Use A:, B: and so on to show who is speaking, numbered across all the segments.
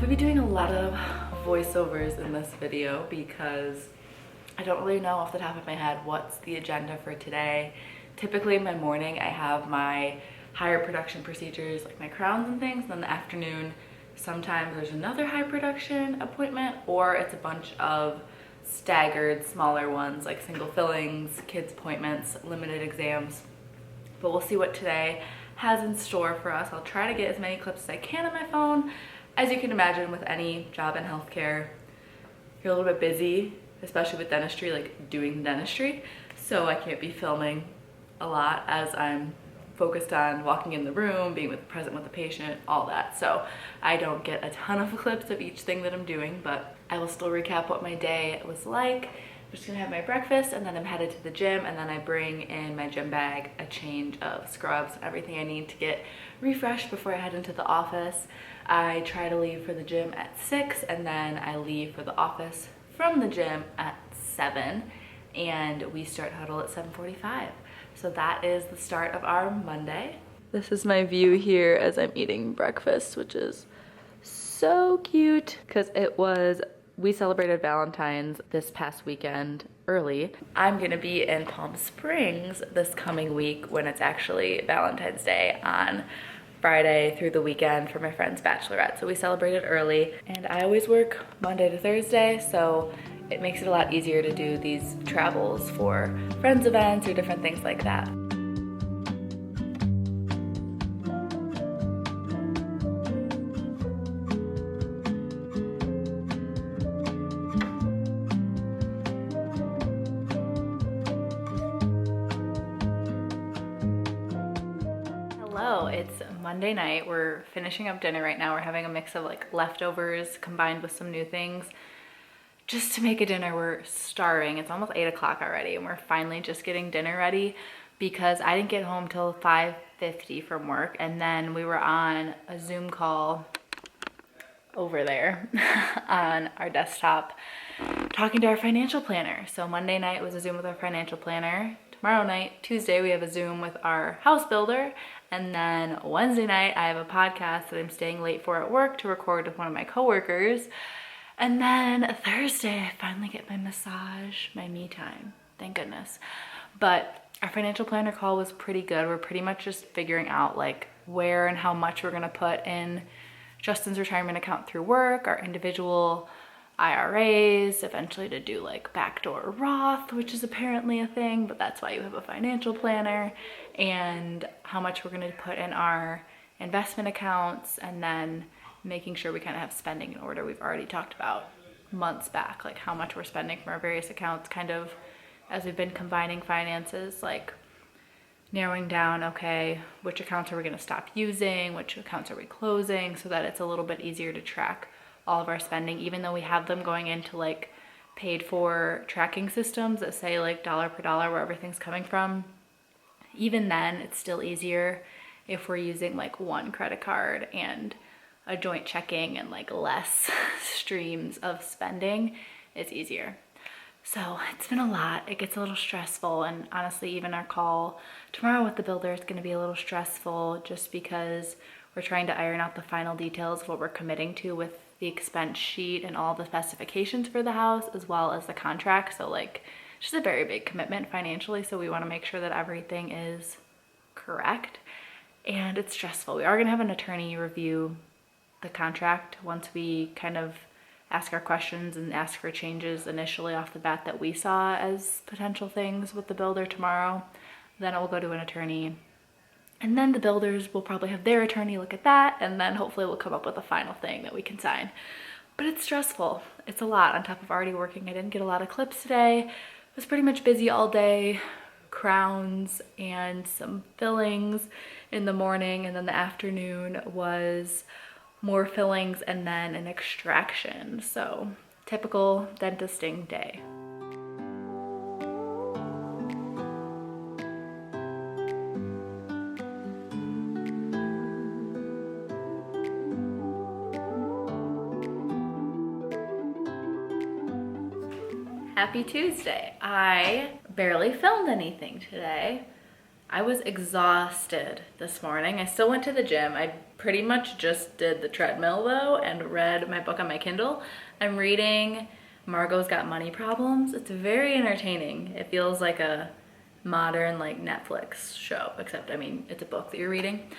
A: gonna be doing a lot of voiceovers in this video because I don't really know off the top of my head what's the agenda for today. Typically in my morning I have my higher production procedures like my crowns and things, and then in the afternoon sometimes there's another high production appointment or it's a bunch of staggered smaller ones like single fillings, kids appointments, limited exams. But we'll see what today has in store for us. I'll try to get as many clips as I can on my phone. As you can imagine, with any job in healthcare, you're a little bit busy, especially with dentistry, like doing dentistry. So I can't be filming a lot as I'm focused on walking in the room, being present with the patient, all that. So I don't get a ton of clips of each thing that I'm doing, but I will still recap what my day was like. I'm just gonna have my breakfast and then I'm headed to the gym, and then I bring in my gym bag, a change of scrubs, everything I need to get refreshed before I head into the office. I try to leave for the gym at 6 and then I leave for the office from the gym at 7, and we start huddle at 7:45. So that is the start of our Monday. This is my view here as I'm eating breakfast, which is so cute because we celebrated Valentine's this past weekend early. I'm gonna be in Palm Springs this coming week when it's actually Valentine's Day on Friday through the weekend for my friend's bachelorette. So we celebrated early, and I always work Monday to Thursday, so it makes it a lot easier to do these travels for friends events or different things like that. Hello, it's Monday night. We're finishing up dinner right now. We're having a mix of like leftovers combined with some new things just to make a dinner. We're starving. It's almost 8 o'clock already, and we're finally just getting dinner ready because I didn't get home till 5:50 from work, and then we were on a Zoom call over there on our desktop talking to our financial planner. So Monday night was a Zoom with our financial planner. Tomorrow night, Tuesday, we have a Zoom with our house builder. And then Wednesday night, I have a podcast that I'm staying late for at work to record with one of my coworkers. And then Thursday, I finally get my massage, my me time. Thank goodness. But our financial planner call was pretty good. We're pretty much just figuring out like where and how much we're gonna put in Justin's retirement account through work, our individual IRAs, eventually to do like backdoor Roth, which is apparently a thing, but that's why you have a financial planner, and how much we're going to put in our investment accounts, and then making sure we kind of have spending in order. We've already talked about months back, like how much we're spending from our various accounts, kind of as we've been combining finances, like narrowing down, okay, which accounts are we going to stop using, which accounts are we closing, so that it's a little bit easier to track all of our spending, even though we have them going into like paid for tracking systems that say like dollar per dollar where everything's coming from. Even then, it's still easier if we're using like one credit card and a joint checking and like less streams of spending. It's easier. So it's been a lot. It gets a little stressful, and honestly, even our call tomorrow with the builder is going to be a little stressful just because we're trying to iron out the final details of what we're committing to with the expense sheet and all the specifications for the house, as well as the contract. So like, it's just a very big commitment financially. So we want to make sure that everything is correct, and it's stressful. We are going to have an attorney review the contract once we kind of ask our questions and ask for changes initially off the bat that we saw as potential things with the builder tomorrow. Then it will go to an attorney, and then the builders will probably have their attorney look at that, and then hopefully we'll come up with a final thing that we can sign. But it's stressful. It's a lot on top of already working. I didn't get a lot of clips today. I was pretty much busy all day. Crowns and some fillings in the morning, and then the afternoon was more fillings and then an extraction. So typical dentisting day. Happy Tuesday. I barely filmed anything today. I was exhausted this morning. I still went to the gym. I pretty much just did the treadmill though and read my book on my Kindle. I'm reading Margot's Got Money Problems. It's very entertaining. It feels like a modern like Netflix show, except I mean it's a book that you're reading,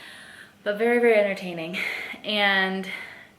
A: but very, very entertaining. And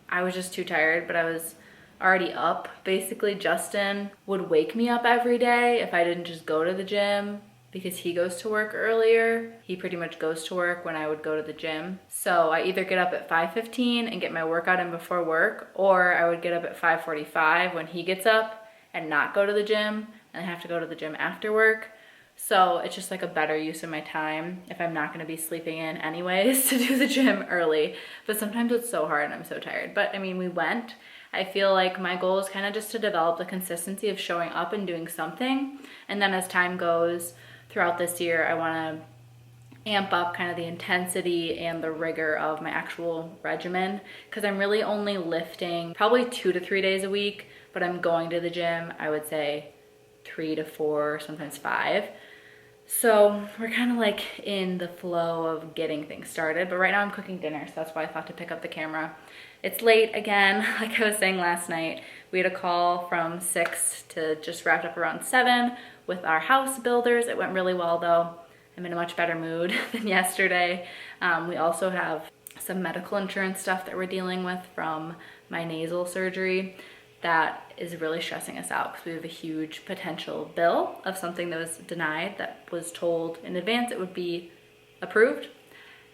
A: I was just too tired, but I was already up. Basically, Justin would wake me up every day if I didn't just go to the gym because he goes to work earlier. He pretty much goes to work when I would go to the gym. So I either get up at 5:15 and get my workout in before work, or I would get up at 5:45 when he gets up and not go to the gym and I have to go to the gym after work. So it's just like a better use of my time if I'm not gonna be sleeping in anyways to do the gym early. But sometimes it's so hard and I'm so tired. But I mean, we went. I feel like my goal is kind of just to develop the consistency of showing up and doing something. And then as time goes throughout this year, I wanna amp up kind of the intensity and the rigor of my actual regimen, because I'm really only lifting probably 2 to 3 days a week, but I'm going to the gym, I would say 3 to 4, sometimes 5. So we're kind of like in the flow of getting things started, but right now I'm cooking dinner, so that's why I thought to pick up the camera. It's late again, like I was saying last night. We had a call from 6 to just wrapped up around 7 with our house builders. It went really well though. I'm in a much better mood than yesterday. We also have some medical insurance stuff that we're dealing with from my nasal surgery that is really stressing us out because we have a huge potential bill of something that was denied that was told in advance it would be approved.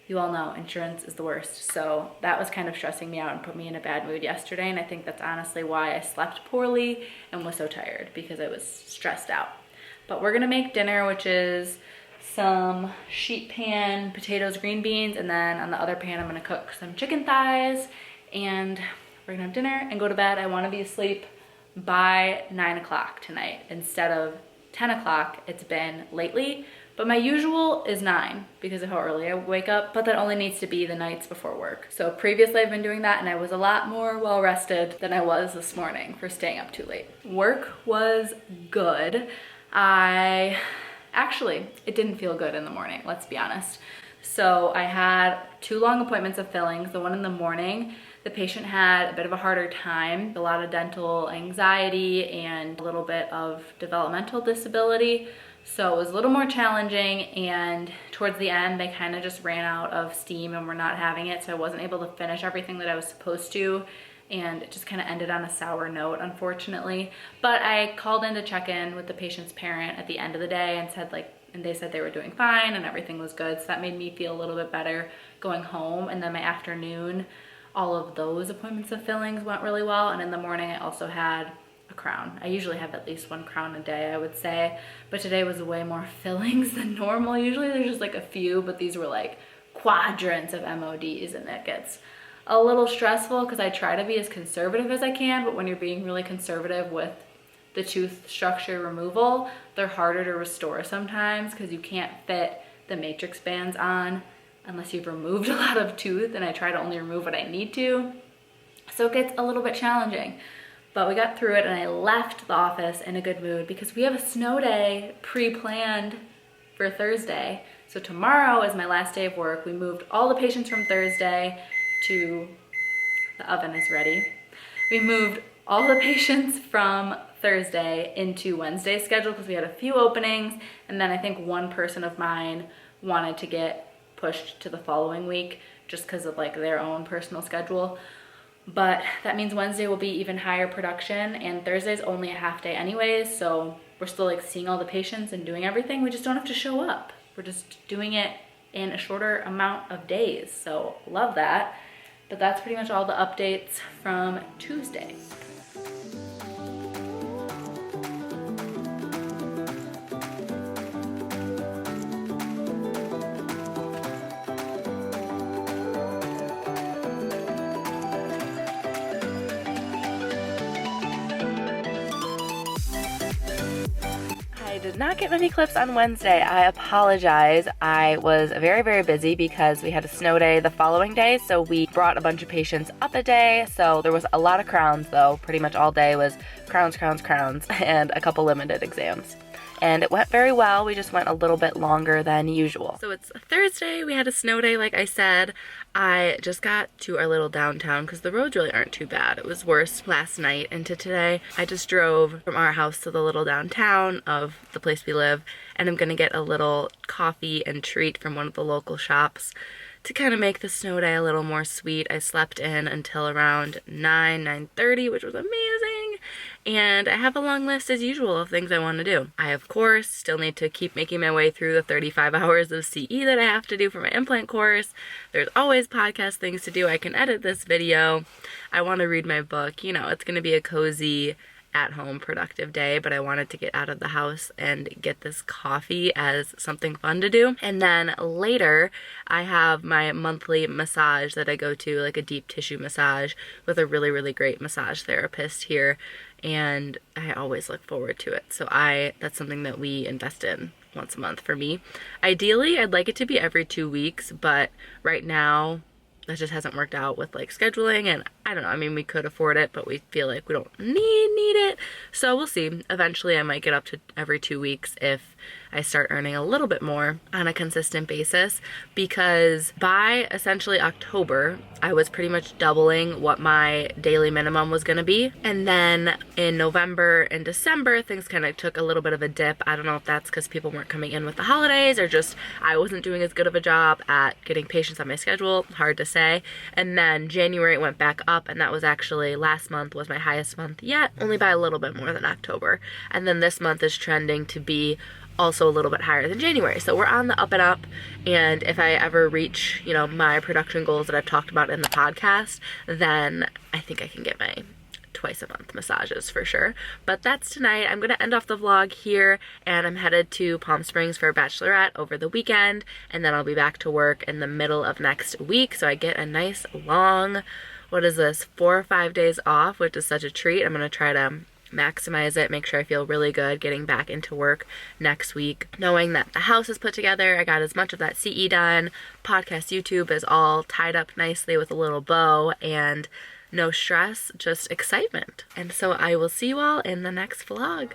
A: You all know insurance is the worst. So that was kind of stressing me out and put me in a bad mood yesterday. And I think that's honestly why I slept poorly and was so tired, because I was stressed out. But we're gonna make dinner, which is some sheet pan potatoes, green beans, and then on the other pan I'm gonna cook some chicken thighs, and we're gonna have dinner and go to bed. I wanna be asleep by 9 o'clock tonight instead of 10 o'clock it's been lately. But my usual is 9 because of how early I wake up, but that only needs to be the nights before work. So previously I've been doing that and I was a lot more well rested than I was this morning for staying up too late. Work was good. Actually, it didn't feel good in the morning, let's be honest. So I had 2 long appointments of fillings. The one in the morning, the patient had a bit of a harder time, a lot of dental anxiety and a little bit of developmental disability. So it was a little more challenging, and towards the end, they kind of just ran out of steam and were not having it. So I wasn't able to finish everything that I was supposed to, and it just kind of ended on a sour note, unfortunately. But I called in to check in with the patient's parent at the end of the day and said and they said they were doing fine and everything was good. So that made me feel a little bit better going home. And then my afternoon, all of those appointments of fillings went really well. And in the morning, I also had a crown. I usually have at least 1 crown a day, I would say, but today was way more fillings than normal. Usually there's just like a few, but these were like quadrants of MODs, and it gets a little stressful because I try to be as conservative as I can, but when you're being really conservative with the tooth structure removal, they're harder to restore sometimes because you can't fit the matrix bands on unless you've removed a lot of tooth, and I try to only remove what I need to. So it gets a little bit challenging. But we got through it, and I left the office in a good mood because we have a snow day pre-planned for Thursday. So tomorrow is my last day of work. We moved all the patients from Thursday to, the oven is ready. We moved all the patients from Thursday into Wednesday's schedule because we had a few openings, and then I think one person of mine wanted to get pushed to the following week just because of like their own personal schedule. But that means Wednesday will be even higher production, and Thursday's only a half day anyways, so we're still like seeing all the patients and doing everything. We just don't have to show up. We're just doing it in a shorter amount of days, so love that. But that's pretty much all the updates from Tuesday. Did not get many clips on Wednesday. I apologize. I was very, very busy because we had a snow day the following day, so we brought a bunch of patients up a day. So there was a lot of crowns though. Pretty much all day was crowns, and a couple limited exams.
B: and it went very well. We just went a little bit longer than usual. So it's Thursday, we had a snow day like I said. I just got to our little downtown because the roads really aren't too bad. It was worse last night into today. I just drove from our house to the little downtown of the place we live, and I'm gonna get a little coffee and treat from one of the local shops to kind of make the snow day a little more sweet. I slept in until around 9:30, which was amazing. And I have a long list as usual of things I want to do. I, of course, still need to keep making my way through the 35 hours of CE that I have to do for my implant course. There's always podcast things to do. I can edit this video. I want to read my book. You know, it's going to be a cozy, at-home productive day, but I wanted to get out of the house and get this coffee as something fun to do. And then later I have my monthly massage that I go to, like a deep tissue massage with a really, really great massage therapist here, and I always look forward to it. So that's something that we invest in once a month for me. Ideally, I'd like it to be every 2 weeks, but right now that just hasn't worked out with like scheduling, and I don't know, I mean, we could afford it, but we feel like we don't need it. So we'll see. Eventually I might get up to every 2 weeks if I start earning a little bit more on a consistent basis, because by essentially October, I was pretty much doubling what my daily minimum was gonna be. And then in November and December, things kind of took a little bit of a dip. I don't know if that's because people weren't coming in with the holidays or just I wasn't doing as good of a job at getting patients on my schedule, hard to say. And then January it went back up, and that was actually, last month was my highest month yet, only by a little bit more than October. And then this month is trending to be also a little bit higher than January. So we're on the up and up, and if I ever reach, you know, my production goals that I've talked about in the podcast, then I think I can get my twice a month massages for sure. But that's tonight. I'm gonna end off the vlog here, and I'm headed to Palm Springs for a bachelorette over the weekend, and then I'll be back to work in the middle of next week, so I get a nice long, what is this, 4 or 5 days off, which is such a treat. I'm gonna try to maximize it, make sure I feel really good getting back into work next week, knowing that the house is put together. I got as much of that CE done, podcast, YouTube is all tied up nicely with a little bow, and no stress, just excitement. And so I will see you all in the next vlog.